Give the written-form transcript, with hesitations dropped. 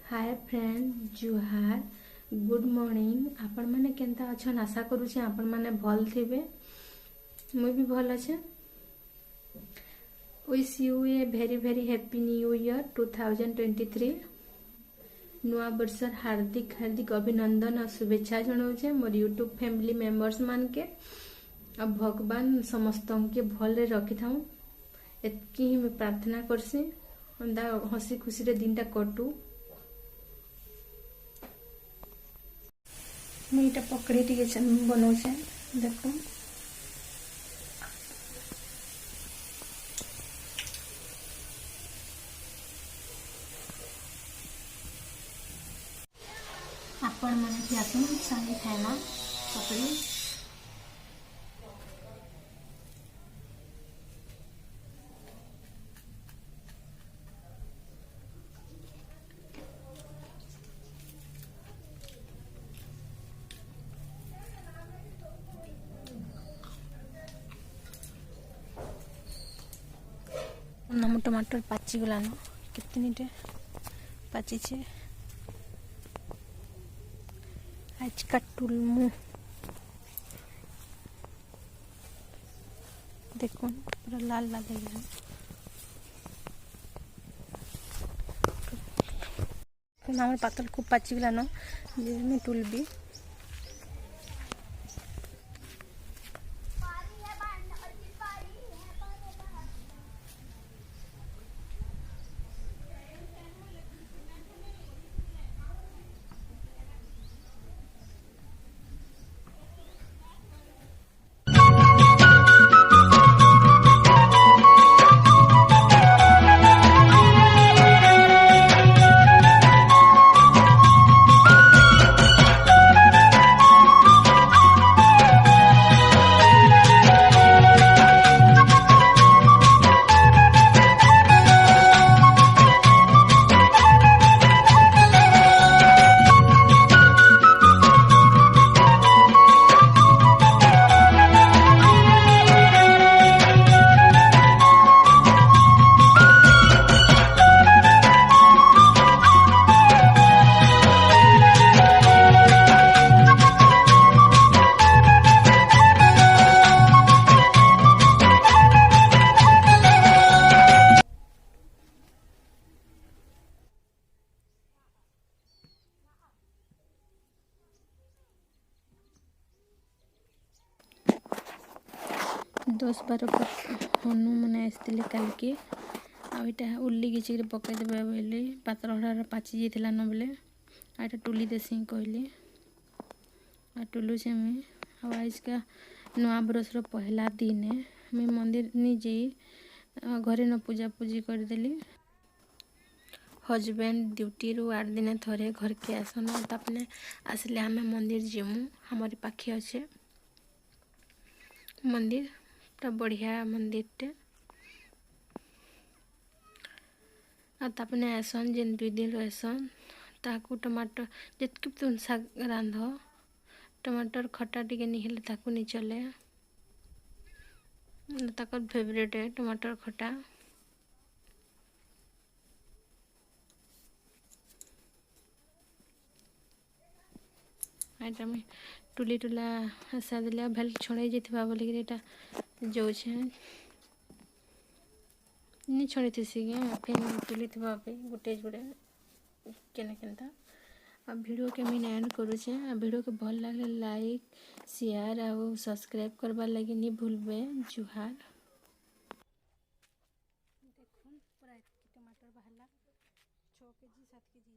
hi friend जुहार good morning आपण माने केनता अछन आशा करूछे आपण माने भल थिबे मुई भी भल अच्छे wish U a very very happy new year 2023 नुआ वर्षर हार्दिक हार्दिक अभिनंदन और शुभेच्छा जनाऊे मोर यूट्यूब फैमिली मेंबर्स मान के अब भगवान समस्त के भल रखी था एतकी ही मैं प्रार्थना करसी हसी खुशी रे दिन टा कटू मुझे पकड़ी टी बनाऊे देख आपण मैंने प्यासन सांगे खाना पकड़ी नम टमाटर पाची गलान कितनी पाची आज काटुल मु देखो पूरा लाल लाल है हमारे पातल खूब पाची गलान मैं टुलबी दस बार हनु मैंने आसते कल के आईटा उल्ली किसी पकईदे बोली पातर पाची जाता न बोले आईटा टुली देसी कहली आ टुलु से मुई आज का नुआ बरस पहला दिन है मुई मंदिर निजे घरे न पूजा पूजी करदेली हजबैंड ड्यूटी रू 8 दिन थरे घर के आसन तापने आसले आम मंदिर जीमु हमारे पाखे अच्छे मंदिर पूरा बढ़िया मंदिर टे तापने आसन जेन 2 दिन रहसन ताकू टमाटर जितकी तुम शाग रांध टमाटर खटा टिके नहीं ताकू नहीं चले ताकर फेवरेट है टमाटर खटा आईटा मैं टुली टुला आशा दिला भेल छड़े जाइए बोलिक जाऊे नहीं छड़ी थी फिर टुली थी गोटे जोड़े केनता आ वीडियो के मैं एंड करुचे आ वीडियो के भल लगे लाइक शेयर और सब्सक्राइब करवार लगे नहीं भूलबे जुहार देखो पूरा टमाटर बाहर 6 केजी 7 केजी